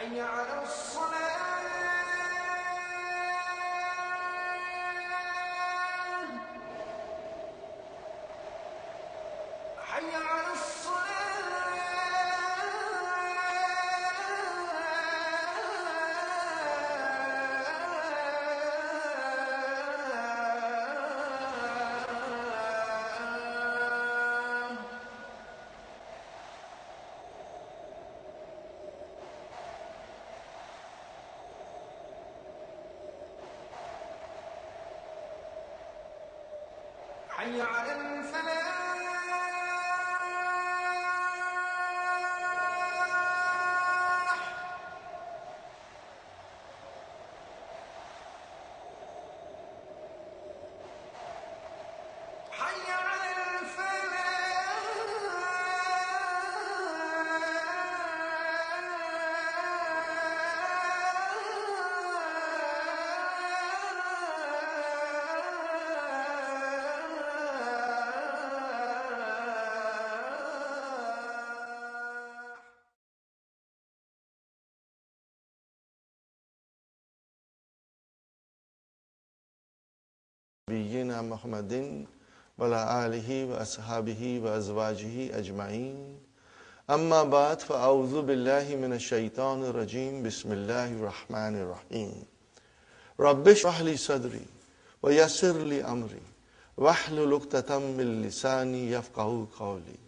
حي على الصلاة حي على حي على الفلاح حي على نبينا محمد وعلى آله وأصحابه وأزواجه أجمعين أما بعد فأعوذ بالله من الشيطان الرجيم بسم الله الرحمن الرحيم رب اشرح لي صدري ويسر لي أمري واحلل عقدة من لساني يفقهوا قولي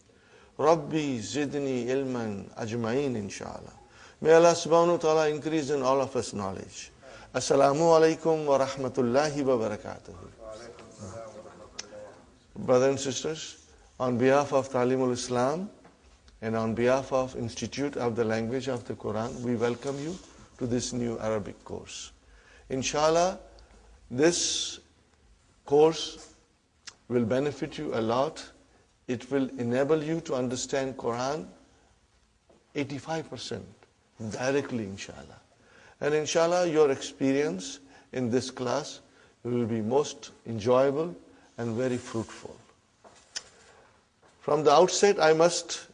ربي زدني علما أجمعين inshallah. May Allah subhanahu wa ta'ala increase in all of us knowledge. Assalamu alaikum wa rahmatullahi wa barakatuh. Brothers and sisters, on behalf of Talimul Islam and on behalf of Institute of the Language of the Quran, we welcome you to this new Arabic course. Inshallah, this course will benefit you a lot. It will enable you to understand Quran 85% directly, inshallah. And inshallah, your experience in this class will be most enjoyable and very fruitful. From the outset, I must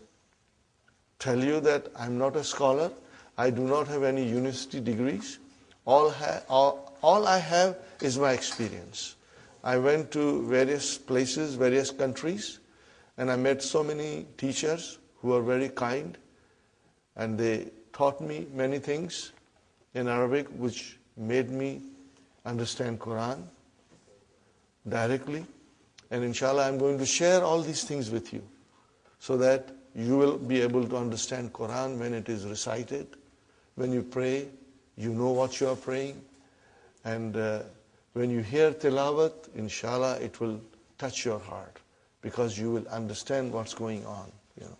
tell you that I'm not a scholar. I do not have any university degrees. All I have is my experience. I went to various places, various countries, and I met so many teachers who were very kind, and they taught me many things in Arabic which made me understand Quran directly. And inshallah, I'm going to share all these things with you so that you will be able to understand Quran when it is recited. When you pray, you know what you are praying. And when you hear tilawat, inshallah, it will touch your heart because you will understand what's going on. You know.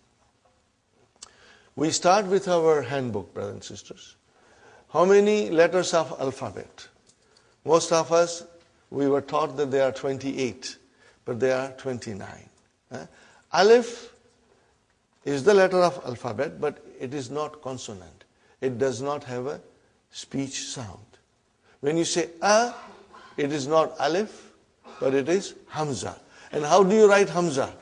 We start with our handbook, brothers and sisters. How many letters of alphabet? Most of us, we were taught that there are 28, but there are 29. Alif is the letter of alphabet, but it is not consonant. It does not have a speech sound. When you say a, it is not alif, but it is hamza. And how do you write hamza?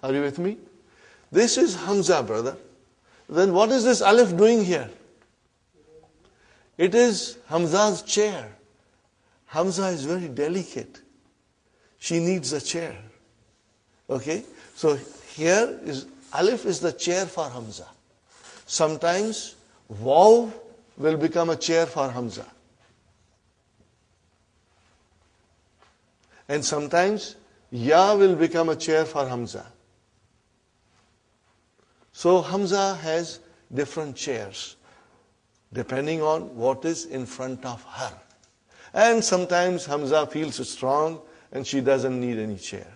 Are you with me? This is hamza, brother. Then what is this alif doing here? It is Hamza's chair. Hamza is very delicate. She needs a chair. Okay? So here is alif is the chair for Hamza. Sometimes waw will become a chair for Hamza. And sometimes ya will become a chair for Hamza. So Hamza has different chairs depending on what is in front of her. And sometimes Hamza feels strong and she doesn't need any chair.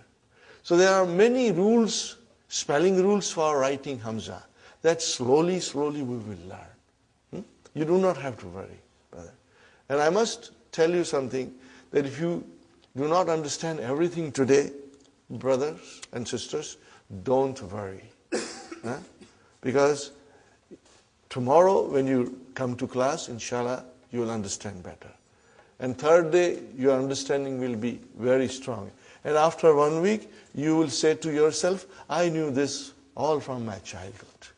So there are many rules, spelling rules for writing Hamza that slowly we will learn. You do not have to worry, brother. And I must tell you something, that if you do not understand everything today, brothers and sisters, don't worry. Because tomorrow when you come to class, inshallah, you will understand better. And third day, your understanding will be very strong. And after 1 week, you will say to yourself, I knew this all from my childhood.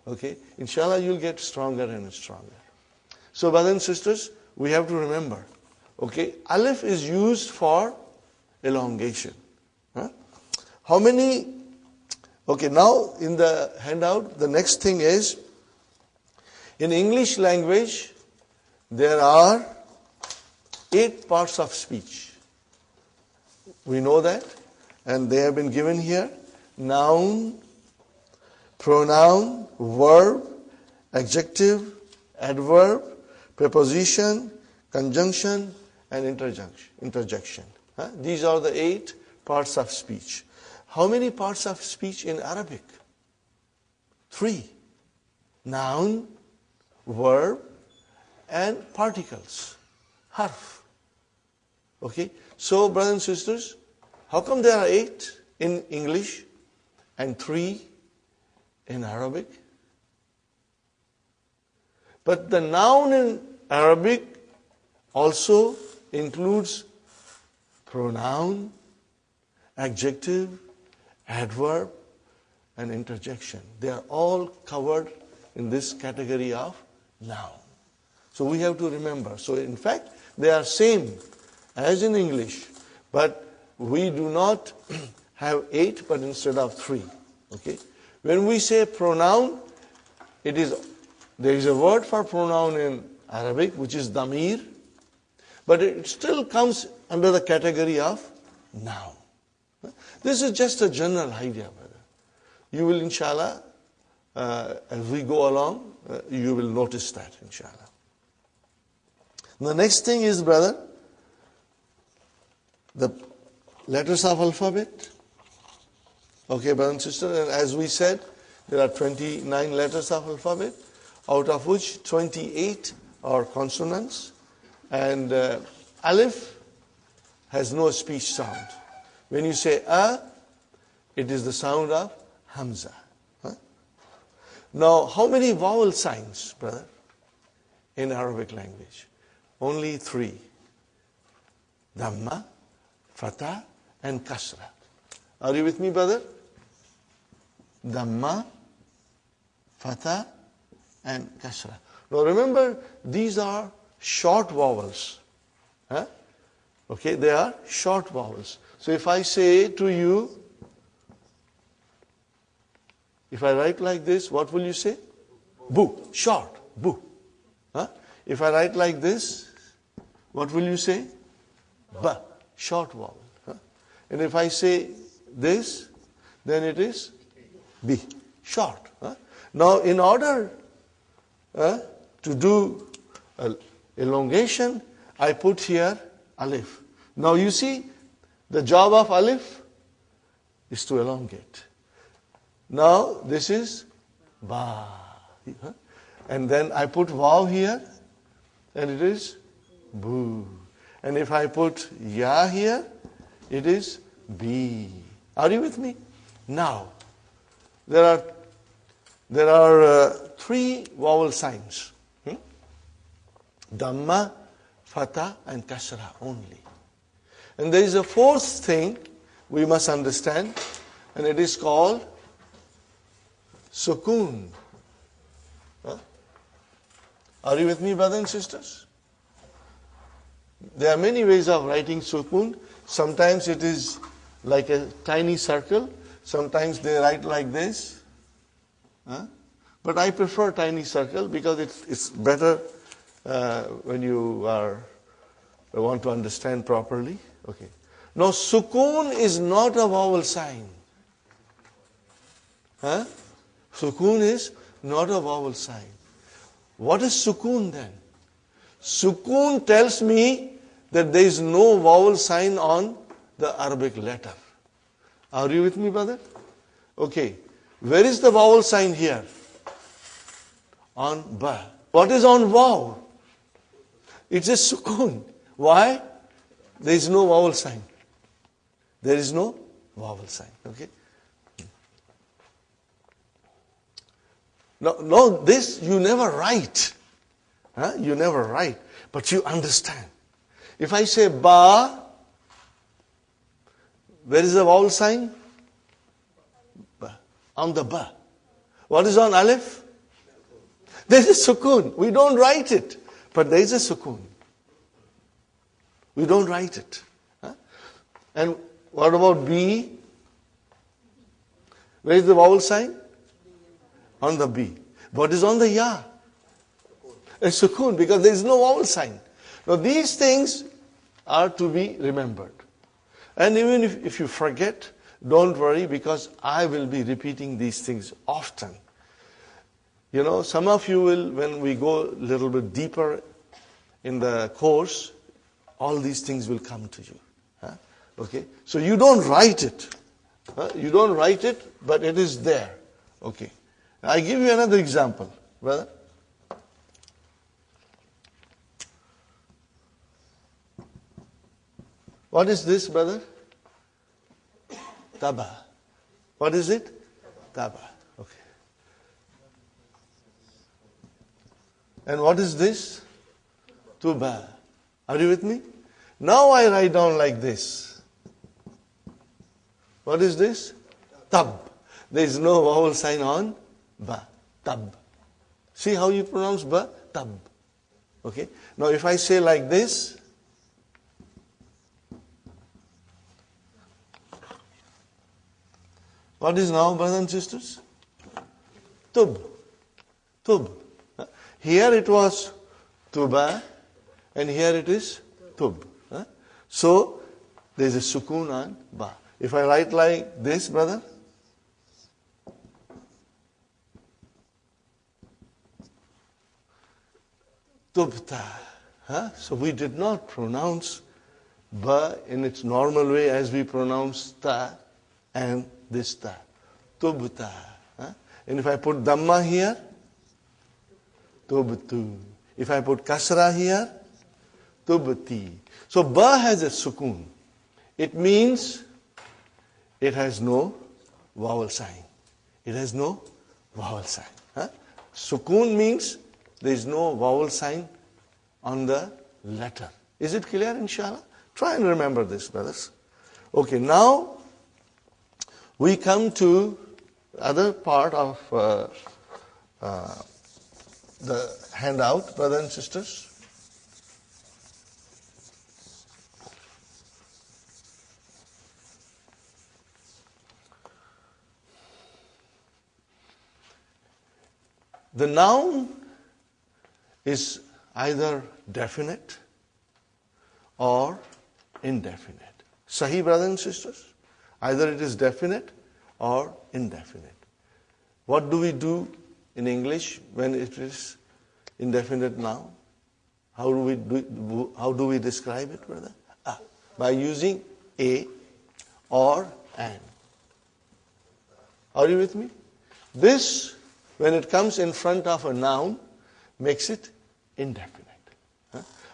Okay? Inshallah, you'll get stronger and stronger. So, brothers and sisters, we have to remember, okay, alif is used for elongation. How many? Okay, now in the handout, the next thing is, in English language, there are 8 parts of speech. We know that, and they have been given here. Noun, pronoun, verb, adjective, adverb, preposition, conjunction, and interjection. These are the 8 parts of speech. How many parts of speech in Arabic? 3. Noun, verb, and particles. Harf. Okay? So, brothers and sisters, how come there are 8 in English and 3 in Arabic? But the noun in Arabic also includes pronoun, adjective, adverb, and interjection. They are all covered in this category of noun. So we have to remember. So in fact, they are same as in English, but we do not have 8, but instead of 3. Okay? When we say pronoun, there is a word for pronoun in Arabic, which is damir, but it still comes under the category of noun. This is just a general idea, brother. You will, inshallah, as we go along, you will notice that, inshallah. The next thing is, brother, the letters of alphabet. Okay, brother and sister, and as we said, there are 29 letters of alphabet, out of which 28 are consonants, and alif has no speech sound. When you say a, it is the sound of hamza. Now, how many vowel signs, brother, in Arabic language? Only 3. Dhamma, fatha, and kasra. Are you with me, brother? Dhamma, fatha, and kasra. Now remember, these are short vowels. Okay, they are short vowels. So if I say to you, if I write like this, what will you say? Boo, short, boo. If I write like this, what will you say? Ba, short vowel. And if I say this, then it is B, short. Now in order to do elongation, I put here alif. Now you see, the job of alif is to elongate. Now this is ba. And then I put vav here, and it is boo. And if I put ya here, it is B. Are you with me? Now, there are there are 3 vowel signs. Dhamma, Fatha and Kasra only. And there is a 4th thing we must understand, and it is called Sukoon. Are you with me, brothers and sisters? There are many ways of writing Sukoon. Sometimes it is like a tiny circle. Sometimes they write like this. But I prefer tiny circle because it's better when you want to understand properly. Okay. Now, Sukoon is not a vowel sign. Sukoon is not a vowel sign. What is Sukoon then? Sukoon tells me that there is no vowel sign on the Arabic letter. Are you with me, brother? Okay. Where is the vowel sign here? On ba. What is on vav? It's a Sukoon. Why? There is no vowel sign. There is no vowel sign. Okay. No, this you never write. You never write, but you understand. If I say ba, where is the vowel sign? Ba. On the ba. What is on alif? There is a sukoon. We don't write it, but there is a sukoon. We don't write it. And what about B? Where is the vowel sign? On the B. What is on the ya? A sukoon, because there is no vowel sign. Now these things are to be remembered. And even if you forget, don't worry, because I will be repeating these things often. You know, some of you will, when we go a little bit deeper in the course, all these things will come to you. Okay? So you don't write it. You don't write it, but it is there. Okay. I give you another example, brother. What is this, brother? Taba. What is it? Taba. Okay. And what is this? Tuba. Are you with me? Now I write down like this. What is this? Tab. There is no vowel sign on ba. Tab. See how you pronounce ba? Tab. Okay. Now if I say like this, what is now, brothers and sisters? Tub. Tub. Here it was tuba, and here it is tub. So there is a sukoon on ba. If I write like this, brother, tubta. So we did not pronounce ba in its normal way as we pronounce ta and this ta. Tubta. And if I put dhamma here, tubtu. If I put kasra here, tubti. So ba has a sukoon. It means it has no vowel sign. It has no vowel sign. Sukoon means there is no vowel sign on the letter. Is it clear, inshallah? Try and remember this, brothers. Okay, now we come to other part of the handout, brothers and sisters. The noun is either definite or indefinite. Sahih, brothers and sisters? Either it is definite or indefinite. What do we do in English when it is indefinite noun? How do we describe it, brother? By using a or an. Are you with me? This, when it comes in front of a noun, makes it indefinite.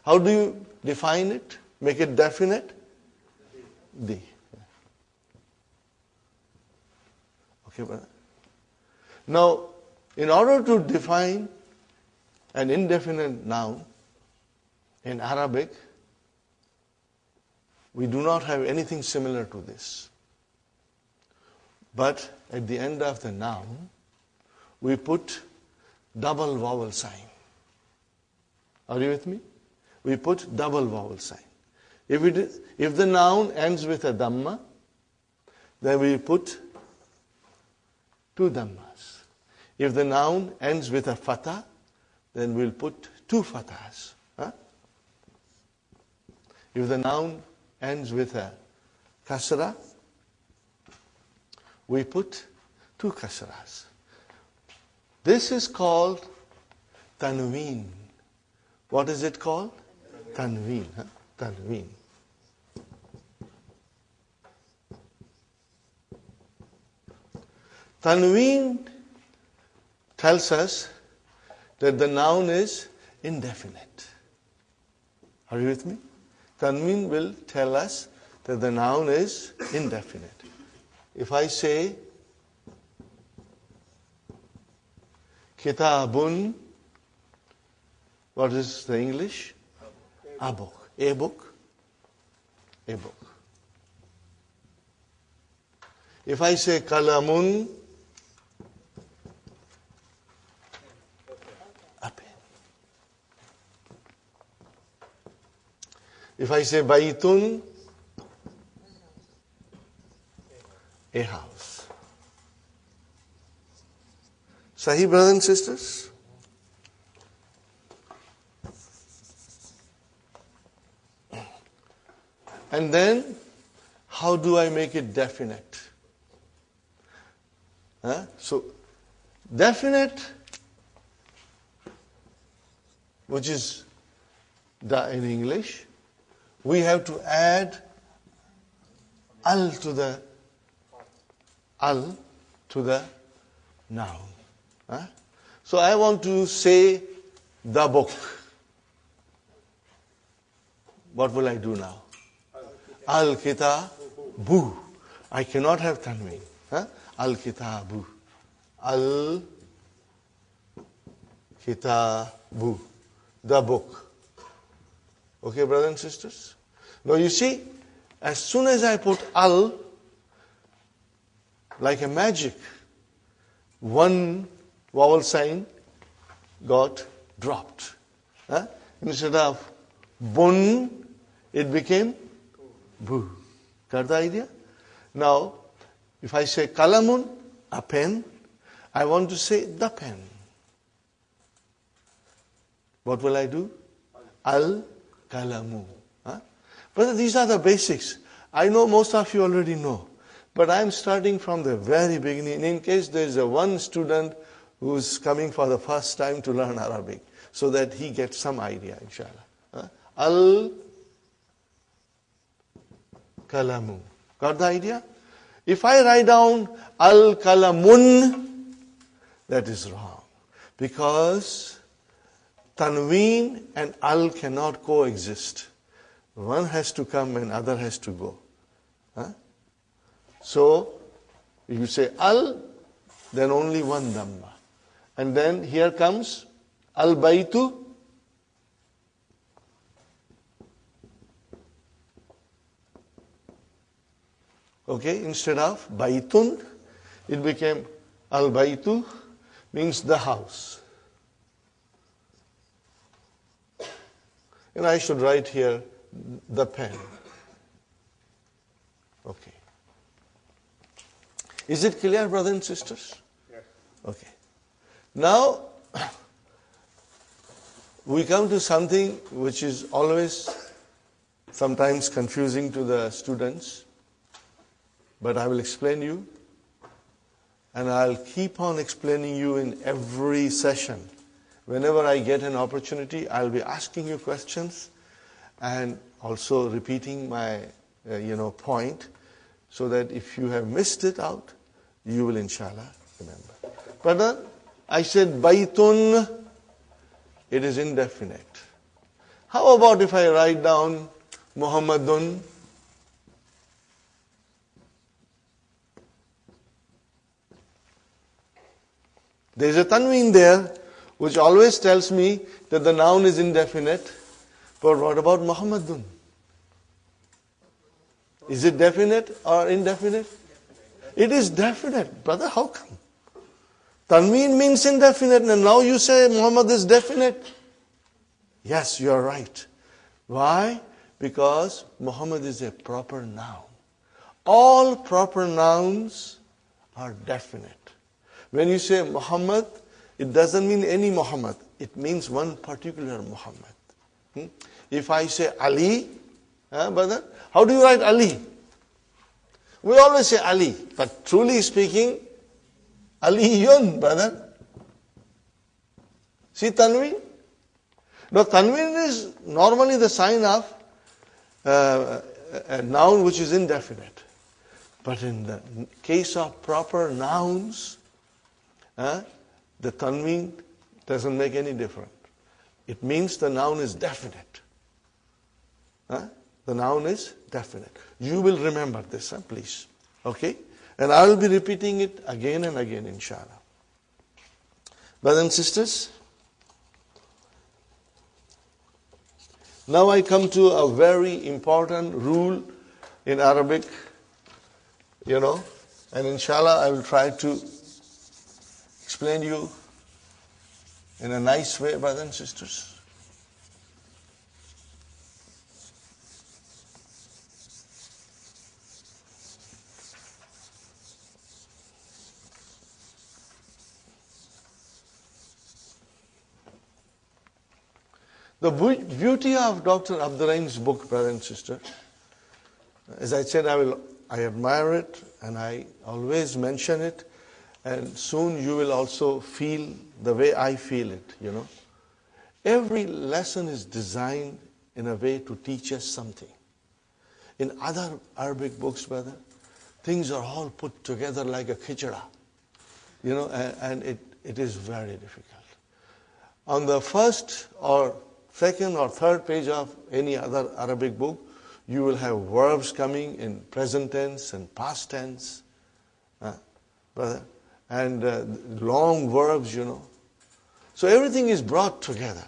How do you define it? Make it definite? The. Okay, brother. Now, In order to define an indefinite noun in Arabic, we do not have anything similar to this. But at the end of the noun, we put double vowel sign. Are you with me? We put double vowel sign. If the noun ends with a dhamma, then we put two dhammas. If the noun ends with a fatha, then we'll put two fathas. Huh? If the noun ends with a kasra, we put two kasras. This is called tanween. What is it called? Tanween. Huh? Tanween. Tanween tells us that the noun is indefinite. Are you with me? Tanween will tell us that the noun is indefinite. If I say kitabun, what is the English? A book. A book. A book. If I say kalamun, a pen. If I say baitun, a house. Sahih, brothers and sisters? And then, how do I make it definite? So, definite, which is da in English, we have to add al to the noun. So I want to say the book. What will I do now? Al-kitabu. I cannot have tanween. Al-kitabu. Al-kitabu. The book. Okay, brothers and sisters? Now you see, as soon as I put al, like a magic, one vowel sign got dropped. Instead of bun, it became bu. Got the idea? Now, if I say kalamun, a pen, I want to say the pen. What will I do? Al-kalamu. But these are the basics. I know most of you already know. But I'm starting from the very beginning in case there is one student who's coming for the first time to learn Arabic, so that he gets some idea, inshallah. Al-kalamu. Got the idea? If I write down al-kalamun, that is wrong. Because tanween and al cannot coexist. One has to come and other has to go. So, if you say al, then only one dhamma. And then here comes al-baytu. Okay, instead of baitun, it became al-baytu, means the house. And I should write here the pen. Okay. Is it clear, brothers and sisters? Yes. Okay. Now, we come to something which is always sometimes confusing to the students, but I will explain you, and I'll keep on explaining you in every session. Whenever I get an opportunity, I'll be asking you questions and also repeating my point, so that if you have missed it out, you will inshallah remember. But I said baitun, it is indefinite. How about if I write down Muhammadun? There is a tanween there, which always tells me that the noun is indefinite. But what about Muhammadun? Is it definite or indefinite? It is definite. Brother, how come? Tanween means indefinite, and now you say Muhammad is definite. Yes, you are right. Why? Because Muhammad is a proper noun. All proper nouns are definite. When you say Muhammad, it doesn't mean any Muhammad. It means one particular Muhammad. If I say Ali, brother, how do you write Ali? We always say Ali, but truly speaking, Aliyun, brother. See Tanween? Now Tanween is normally the sign of a noun which is indefinite. But in the case of proper nouns, the Tanween doesn't make any difference. It means the noun is definite. The noun is definite. You will remember this, please. Okay? And I will be repeating it again and again, inshallah. Brothers and sisters, now I come to a very important rule in Arabic, and inshallah I will try to explain to you in a nice way, brothers and sisters. The beauty of Dr. Abdurrahim's book, brother and sister, as I said, I admire it and I always mention it, and soon you will also feel the way I feel it, Every lesson is designed in a way to teach us something. In other Arabic books, brother, things are all put together like a khichda, and it is very difficult. On the first or second or third page of any other Arabic book, you will have verbs coming in present tense and past tense, brother, and long verbs, So everything is brought together,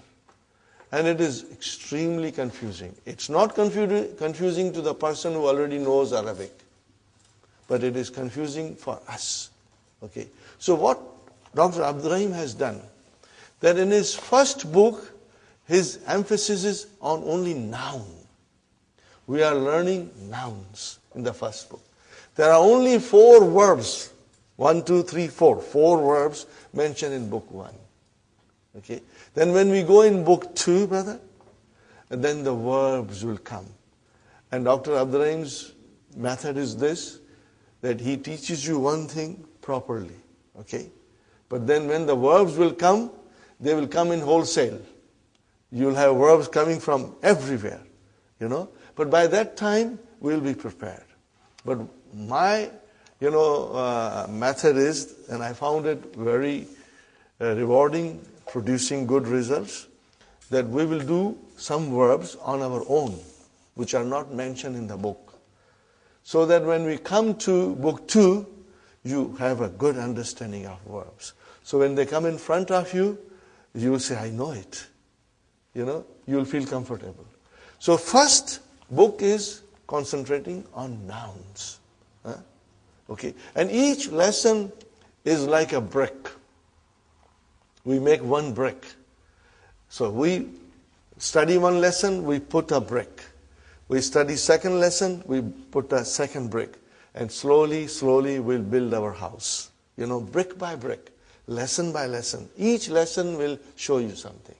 and it is extremely confusing. It's not confusing to the person who already knows Arabic, but it is confusing for us. Okay. So what Dr. Abdurrahim has done, that in his first book, his emphasis is on only noun. We are learning nouns in the first book. There are only 4 verbs. 1, 2, 3, 4. 4 verbs mentioned in book 1. Okay. Then when we go in book 2, brother, then the verbs will come. And Dr. Abdurrahim's method is this, that he teaches you one thing properly. Okay. But then when the verbs will come, they will come in wholesale. You'll have verbs coming from everywhere, But by that time, we'll be prepared. But my, method is, and I found it very rewarding, producing good results, that we will do some verbs on our own, which are not mentioned in the book. So that when we come to book 2, you have a good understanding of verbs. So when they come in front of you, you will say, I know it. You will feel comfortable. So first book is concentrating on nouns. Okay. And each lesson is like a brick. We make one brick. So we study one lesson, we put a brick. We study second lesson, we put a second brick. And slowly, slowly we'll build our house. Brick by brick, lesson by lesson. Each lesson will show you something.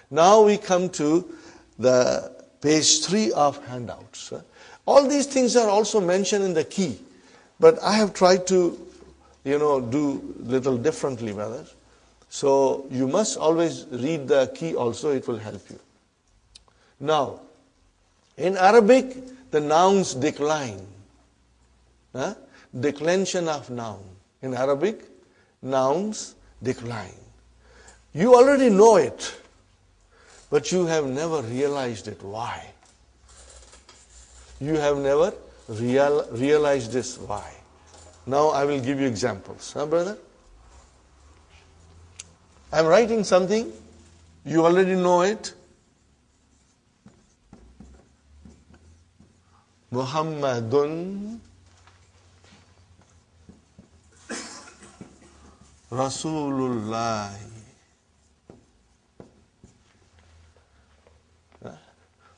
Now we come to the page 3 of handouts. All these things are also mentioned in the key, but I have tried to, do little differently, brothers. So you must always read the key also, it will help you. Now, in Arabic, the nouns decline. Declension of noun. In Arabic, nouns decline. You already know it, but you have never realized it. Why? You have never realized this. Why? Now I will give you examples. Brother? I'm writing something, you already know it. Muhammadun Rasulullah.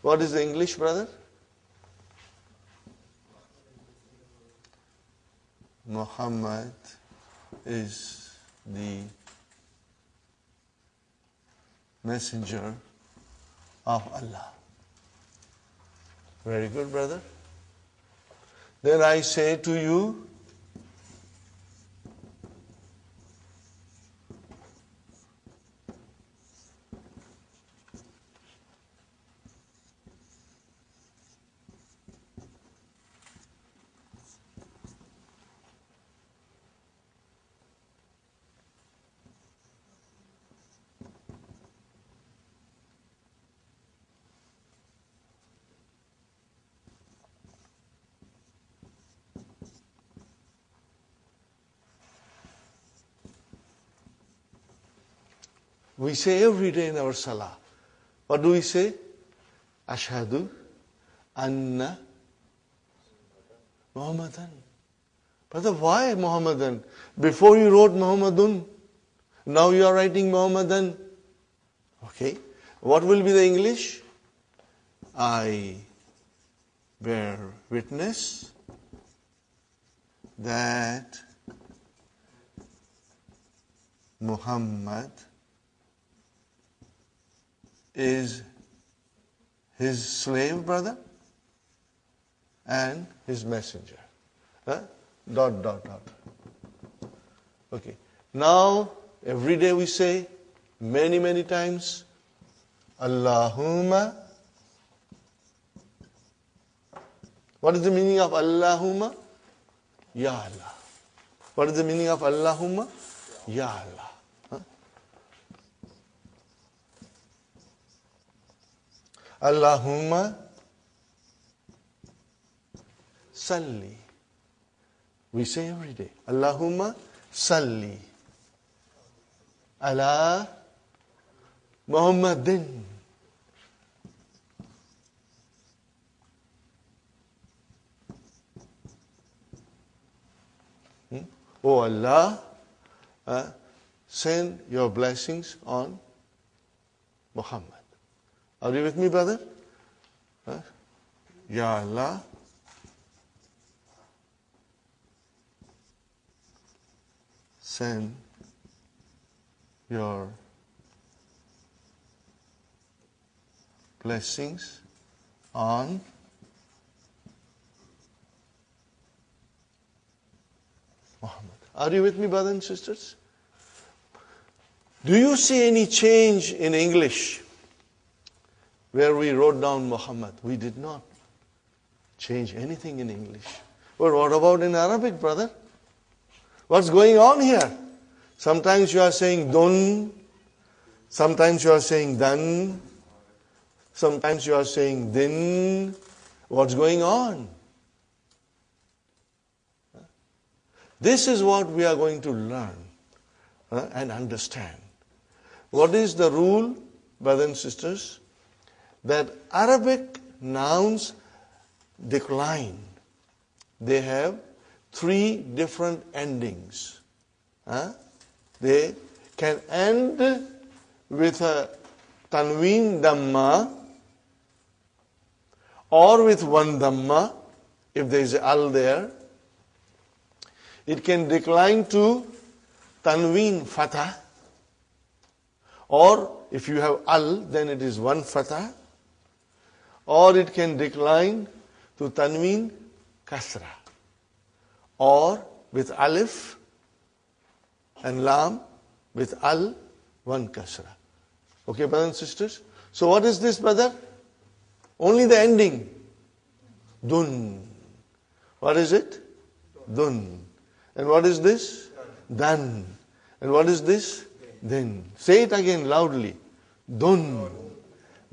What is the English, brother? Muhammad is the messenger of Allah. Very good, brother. Then I say to you, we say every day in our salah. What do we say? Ashhadu anna Muhammadan. Brother, why Muhammadan? Before you wrote Muhammadun, now you are writing Muhammadan. Okay. What will be the English? I bear witness that Muhammad is his slave, brother, and his messenger. Huh? ... Okay. Now, every day we say, many times, Allahumma. What is the meaning of Allahumma? Ya Allah. What is the meaning of Allahumma? Ya Allah. Allahumma salli. We say every day, Allahumma salli ala Muhammadin. Oh Allah, send your blessings on Muhammad. Are you with me, brother? Ya Allah, send your blessings on Muhammad. Are you with me, brothers and sisters? Do you see any change in English where we wrote down Muhammad? We did not change anything in English. But what about in Arabic, brother? What's going on here? Sometimes you are saying dun, sometimes you are saying dan, sometimes you are saying din. What's going on? This is what we are going to learn and understand. What is the rule, brothers and sisters? That Arabic nouns decline. They have 3 different endings. They can end with a tanween dhamma or with one dhamma if there is al there. It can decline to tanween fatah, or if you have al, then it is one fatah, or it can decline to tanween kasra, or with alif and lam, with al, one kasra. Okay, brothers and sisters? So what is this, brother? Only the ending. Dun. What is it? Dun. And what is this? Dan. And what is this? Then. Say it again loudly. Dun.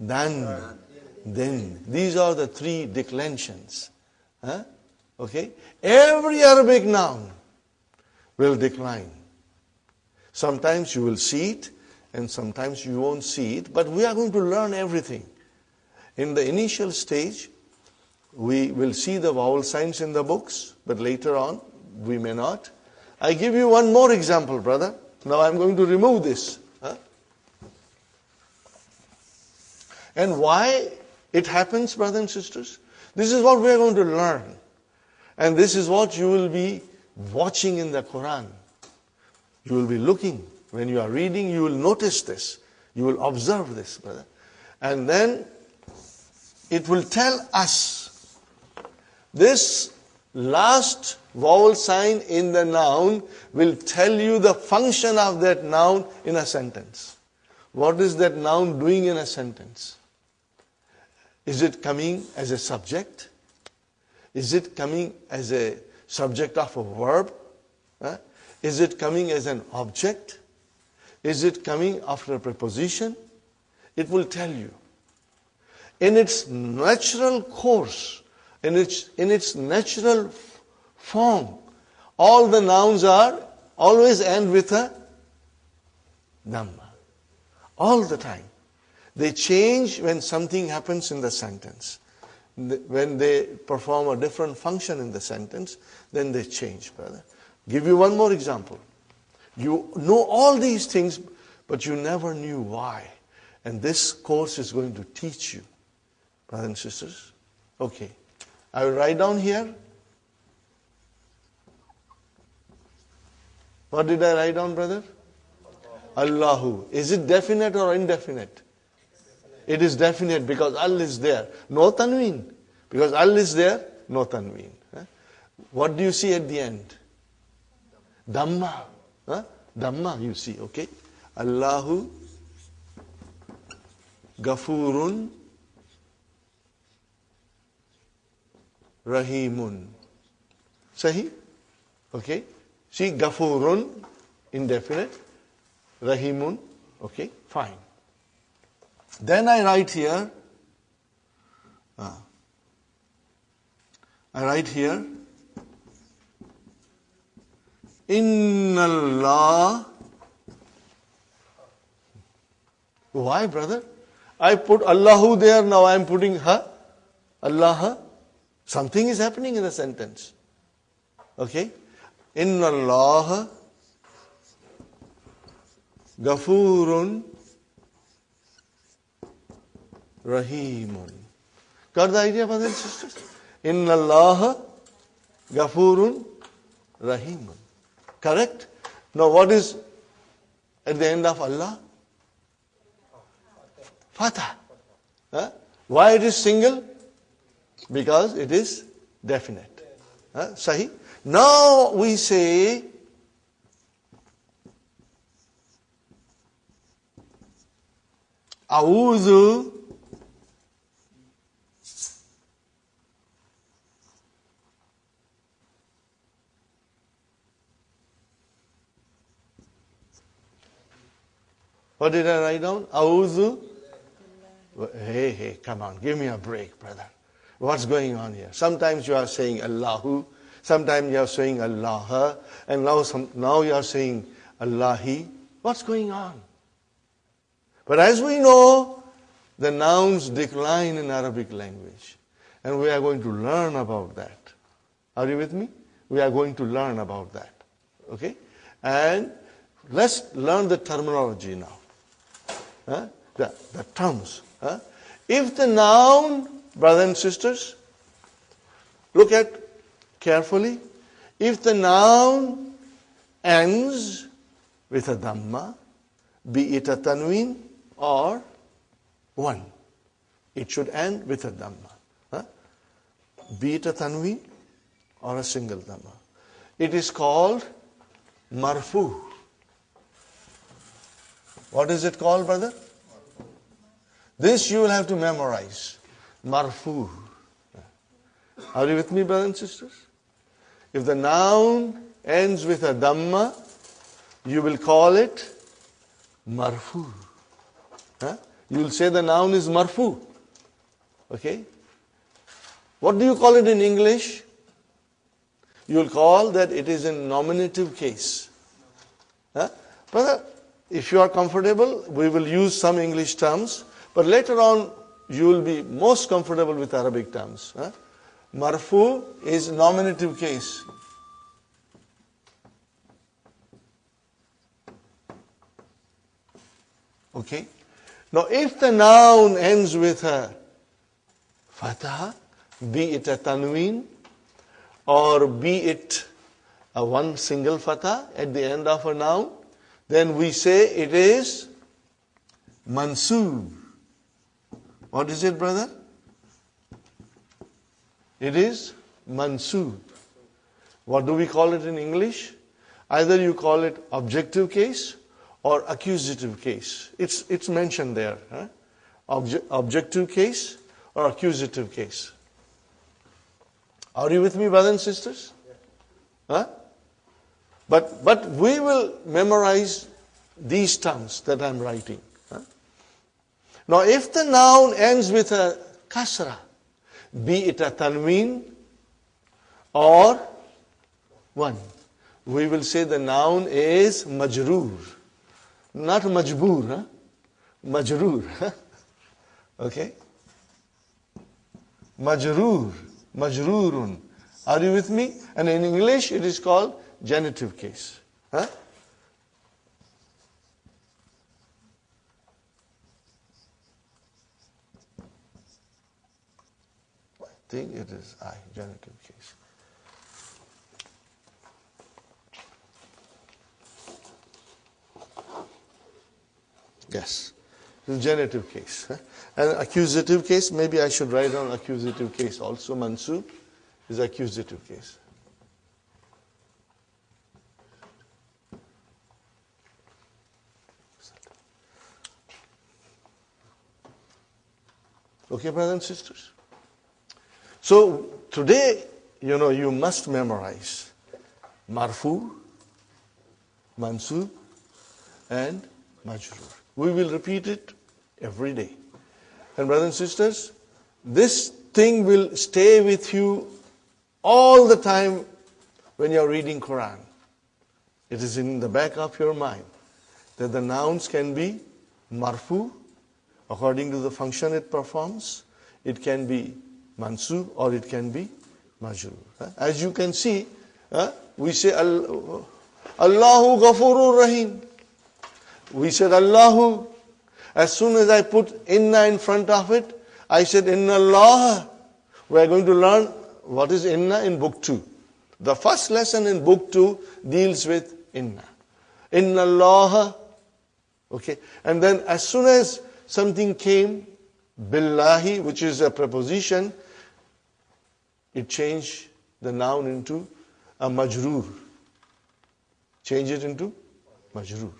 Dan. Then. These are the 3 declensions. Okay? Every Arabic noun will decline. Sometimes you will see it, and sometimes you won't see it, but we are going to learn everything. In the initial stage, we will see the vowel signs in the books, but later on, we may not. I give you one more example, brother. Now I'm going to remove this. And why it happens, brothers and sisters? This is what we are going to learn. And this is what you will be watching in the Quran. You will be looking. When you are reading, you will notice this. You will observe this, brother. And then it will tell us this last vowel sign in the noun will tell you the function of that noun in a sentence. What is that noun doing in a sentence? Is it coming as a subject? Is it coming as a subject of a verb? Is it coming as an object? Is it coming after a preposition? It will tell you. In its natural course, in its natural form, all the nouns are always end with a Dhamma. All the time. They change when something happens in the sentence. When they perform a different function in the sentence, then they change, brother. Give you one more example. You know all these things, but you never knew why. And this course is going to teach you, brothers and sisters. Okay. I will write down here. What did I write down, brother? Allahu. Is it definite or indefinite? It is definite because Al is there. No tanween. Because Al is there, no tanween. What do you see at the end? Dhamma. Dhamma you see, okay? Allahu Gafurun Rahimun. Sahi? Okay? See, Gafurun, indefinite. Rahimun, okay? Fine. Then I write here, Inna Allah. Why, brother? I put Allahu there, now I am putting Ha. Allah. Something is happening in the sentence. Okay? Inna Allah Gafurun Rahimun. Got the idea, brothers and sisters? Inna Allah Gafurun Rahimun. Correct? Now what is at the end of Allah? Fatah. Why it is single? Because it is definite. Sahi? Now we say A'udhu What did I write down? A'udhu. Hey, come on, give me a break, brother. What's going on here? Sometimes you are saying Allahu, sometimes you are saying Allah, and now you are saying Allahi. What's going on? But as we know, the nouns decline in Arabic language. And we are going to learn about that. Are you with me? We are going to learn about that. Okay? And let's learn the terminology now. The terms. If the noun, brothers and sisters, look at carefully. If the noun ends with a Dhamma, be it a Tanween or one, it should end with a Dhamma. Be it a Tanween or a single Dhamma. It is called Marfu. What is it called, brother? This you will have to memorize. Marfu. Are you with me, brothers and sisters? If the noun ends with a Dhamma, you will call it Marfu. You will say the noun is Marfu. Okay? What do you call it in English? You will call that it is in nominative case. Brother, if you are comfortable, we will use some English terms, but later on you will be most comfortable with Arabic terms. Marfu is nominative case. Okay. Now if the noun ends with a fatha, be it a tanween or be it a one single fatha at the end of a noun, then we say it is mansoob. What is it, brother? It is mansoob. What do we call it in English? Either you call it objective case or accusative case. It's mentioned there. Objective case or accusative case. Are you with me, brothers and sisters? Huh? But we will memorize these terms that I'm writing. Now if the noun ends with a kasra, be it a tanween or one, we will say the noun is majroor. Not majboor, majroor. Okay? Majroor, majroorun. Are you with me? And in English it is called genitive case. I think it is genitive case. Yes, the genitive case. And accusative case, maybe I should write down accusative case also. Mansoob is accusative case. Okay, brothers and sisters? So today, you must memorize marfu, mansoob, and majroor. We will repeat it every day. And brothers and sisters, this thing will stay with you all the time when you are reading Quran. It is in the back of your mind that the nouns can be marfu, according to the function it performs. It can be mansoob or it can be majroor. As you can see, we say Allahu Ghafurur Rahim. We said Allahu. As soon as I put inna in front of it, I said inna Allah. We are going to learn what is inna in book 2. The first lesson in book 2 deals with inna. Inna Allah. Okay. And then as soon as something came, billahi, which is a preposition, it changed the noun into a majroor. Change it into majroor.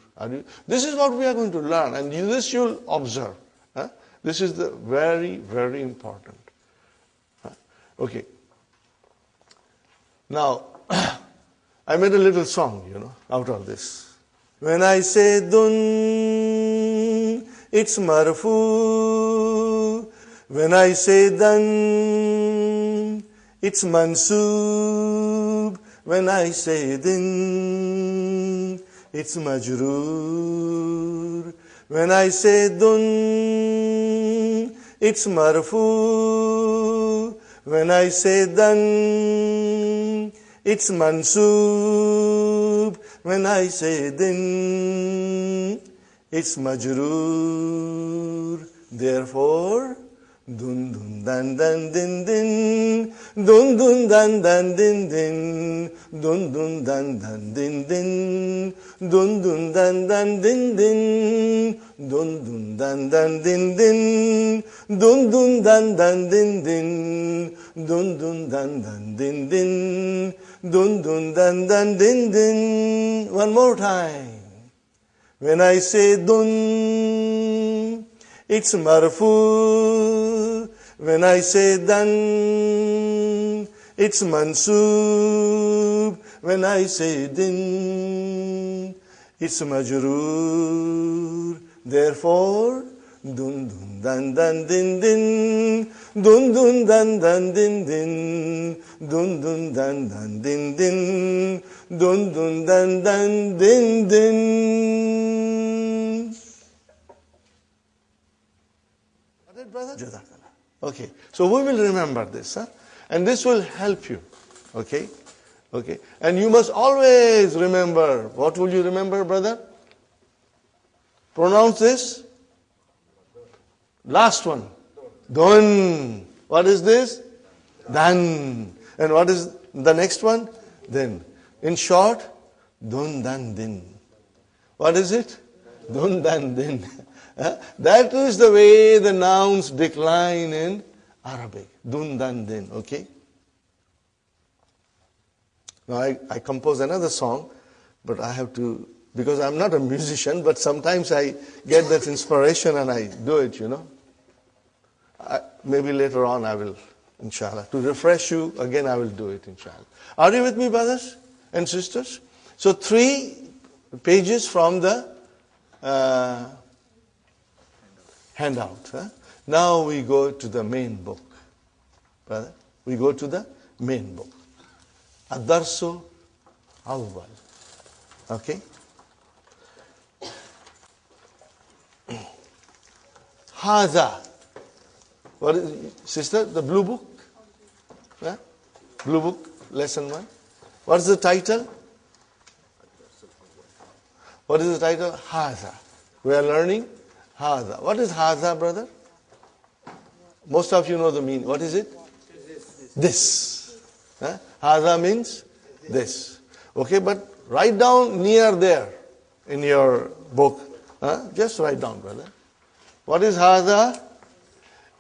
This is what we are going to learn, and this you'll observe. This is the very, very important. Okay. Now, I made a little song, out of this. When I say dun, it's marfu. When I say dan, it's mansoob. When I say din, it's majroor. When I say dun, it's marfu. When I say dan, it's mansoob. When I say din, it's majroor. Therefore, dun dun dan dan din din, dun dun dan dan din din, dun dun dan dan din din, dun dun dan dan din din, dun dun dan dan din din, dun dun dan dan din din, dun dun dan dan din din, dun dun dan dan din din. One more time. When I say dun, it's marfu. When I say dan, it's mansoob. When I say din, it's majroor. Therefore, dun dun dan dan din din, dun dun dan dan din din, dun dun dan dan din din, dun dun dan dan din din. it, brother? Jazakallah. Okay. So we will remember this, huh? And this will help you. Okay? Okay. And you must always remember. What will you remember, brother? Pronounce this. Last one. Dun. What is this? Dan. And what is the next one? Then. In short, dun dan din. What is it? Dun dan din. That is the way the nouns decline in Arabic. Dun dan din. Okay? Now I compose another song, but I have to, because I'm not a musician, but sometimes I get that inspiration and I do it, you know. Maybe later on I will, inshallah. To refresh you, again I will do it, inshallah. Are you with me, brothers and sisters? So 3 pages from the handout. Huh? Now we go to the main book. Brother, we go to the main book. Ad-Darsu Awwal. Okay? Hadha. What is, sister, the blue book? Yeah? Blue book, lesson 1. What is the title? What is the title? Hadha. We are learning Hadha. What is Hadha, brother? Most of you know the meaning. What is it? This. Huh? Hadha means this. Okay, but write down near there in your book. Huh? Just write down, brother. What is Hadha?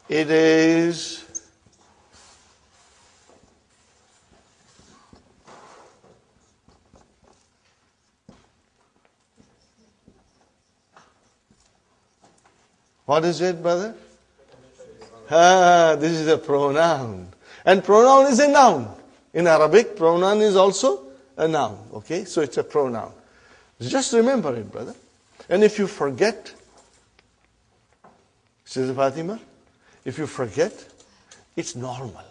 It is what is it, brother? This is a pronoun. And pronoun is a noun. In Arabic, pronoun is also a noun. Okay, so it's a pronoun. Just remember it, brother. And if you forget, Sister Fatima, if you forget, it's normal.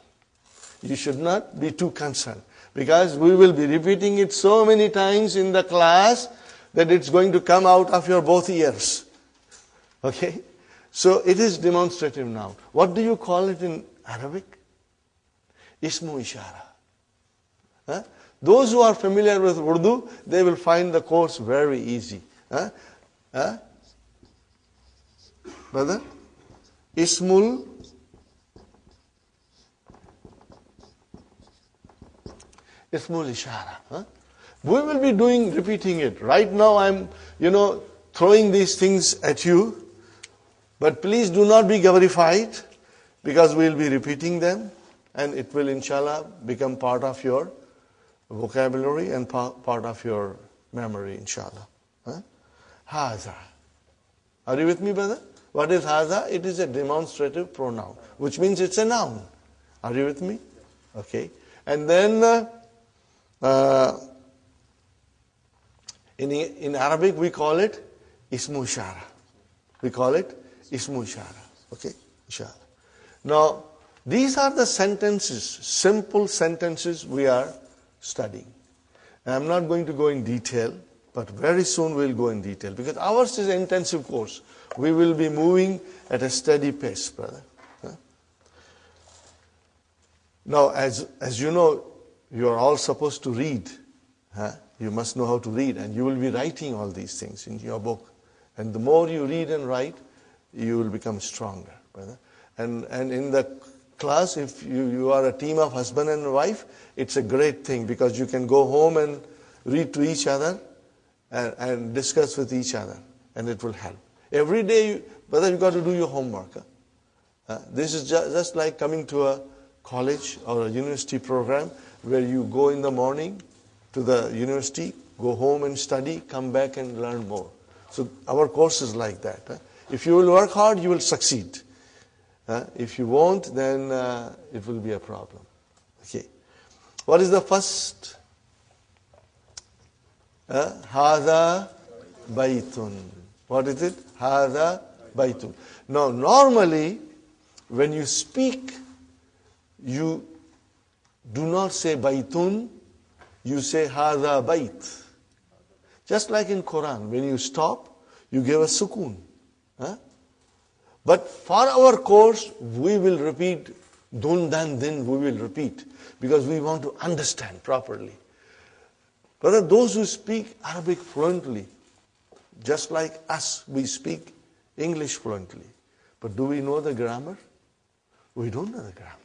You should not be too concerned. Because we will be repeating it so many times in the class that it's going to come out of your both ears. Okay? So it is demonstrative noun. What do you call it in Arabic? Ismu ishara. Huh? Those who are familiar with Urdu, they will find the course very easy. Huh? Huh? Brother? Ismul ishara. Huh? We will be repeating it. Right now I'm, throwing these things at you. But please do not be gabarified, because we will be repeating them. And it will, inshallah, become part of your vocabulary and part of your memory, inshallah. Huh? Hadha. Are you with me, brother? What is hadha? It is a demonstrative pronoun, which means it's a noun. Are you with me? Okay. And then in Arabic we call it ismu ishara. We call it ismu ishara. Okay? Inshallah. Now, these are the sentences, simple sentences we are studying. And I'm not going to go in detail, but very soon we'll go in detail, because ours is an intensive course. We will be moving at a steady pace, brother. Huh? Now, as you know, you are all supposed to read. Huh? You must know how to read, and you will be writing all these things in your book. And the more you read and write, you will become stronger, brother. And in the class, if you are a team of husband and wife, it's a great thing, because you can go home and read to each other and discuss with each other, and it will help. Every day, brother, you got to do your homework. This is just like coming to a college or a university program where you go in the morning to the university, go home and study, come back and learn more. So our course is like that. If you will work hard, you will succeed. If you won't, then it will be a problem. Okay. What is the first? Hadha baytun. What is it? Hadha baytun. Now, normally, when you speak, you do not say baytun, you say hadha bayt. Just like in Quran, when you stop, you give a sukoon. But for our course, we will repeat dun, dan, din, we will repeat because we want to understand properly. Brother, those who speak Arabic fluently, just like us, we speak English fluently. But do we know the grammar? We don't know the grammar.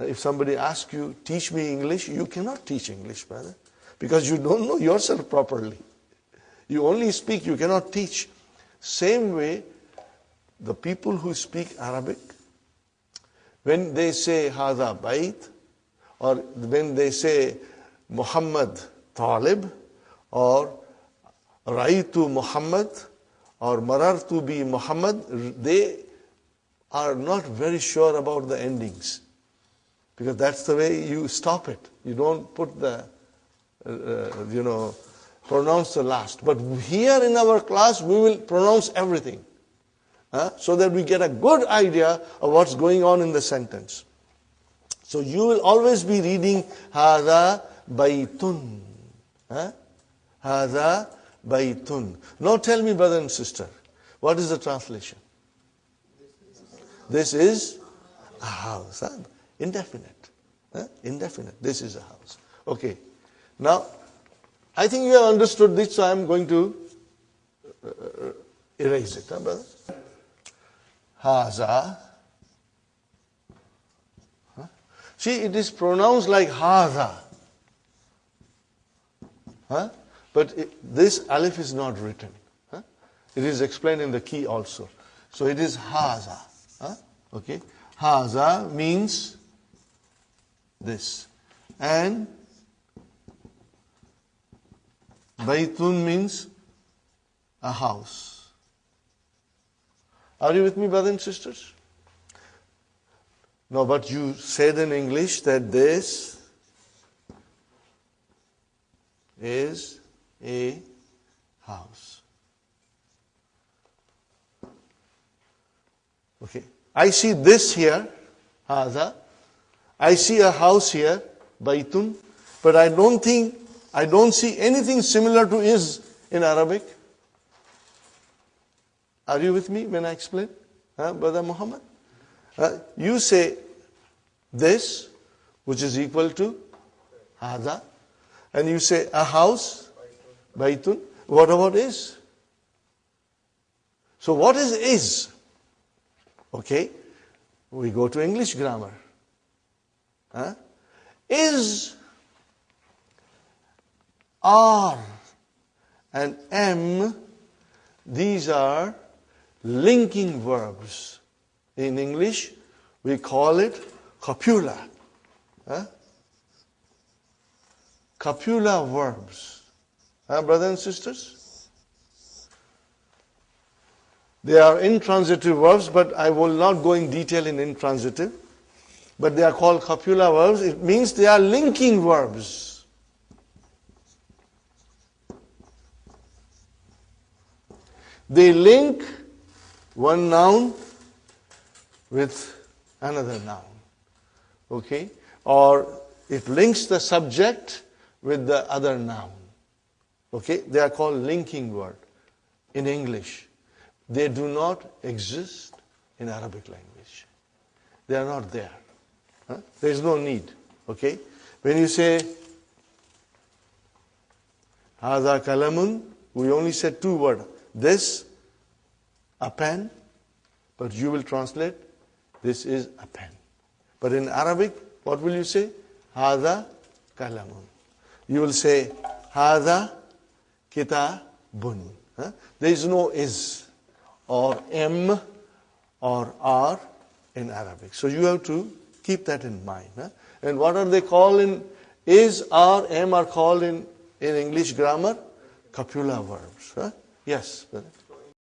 If somebody asks you, teach me English, you cannot teach English, brother, because you don't know yourself properly. You only speak, you cannot teach. Same way, the people who speak Arabic, when they say Hada Bait, or when they say Muhammad Talib, or Raitu Muhammad, or Marartu bi Muhammad, they are not very sure about the endings. Because that's the way you stop it. You don't put the, pronounce the last. But here in our class, we will pronounce everything. So that we get a good idea of what's going on in the sentence. So you will always be reading Hada Baitun. Hada Baitun. Now tell me, brother and sister, what is the translation? This is a house. Indefinite. Indefinite. This is a house. Okay. Now, I think you have understood this, so I am going to erase it. Brother? Haza. See, it is pronounced like Haza. But this alif is not written. It is explained in the key also. So it is Haza. Okay. Haza means this. And Baitun means a house. Are you with me, brothers and sisters? No, but you said in English that this is a house. Okay. I see this here, Haza. I see a house here, Baitun. But I don't see anything similar to is in Arabic. Are you with me when I explain? Brother Muhammad? You say this, which is equal to Hada. And you say a house, Baitun. What about is? So what is? Okay. We go to English grammar. Is, are, and am, these are linking verbs. In English, we call it copula. Copula verbs. Brothers and sisters? They are intransitive verbs, but I will not go in detail in intransitive. But they are called copula verbs. It means they are linking verbs. They link one noun with another noun. Okay? Or it links the subject with the other noun. Okay? They are called linking word in English. They do not exist in Arabic language. They are not there. There is no need. Okay? When you say Hadha kalamun, we only said two words. This, a pen, but you will translate, this is a pen. But in Arabic, what will you say? Hadha kalamun. You will say Hadha kitabun. There is no is or am or are in Arabic. So you have to keep that in mind. And what are they called in is, are, am are called in English grammar? Copula verbs. Yes, brother.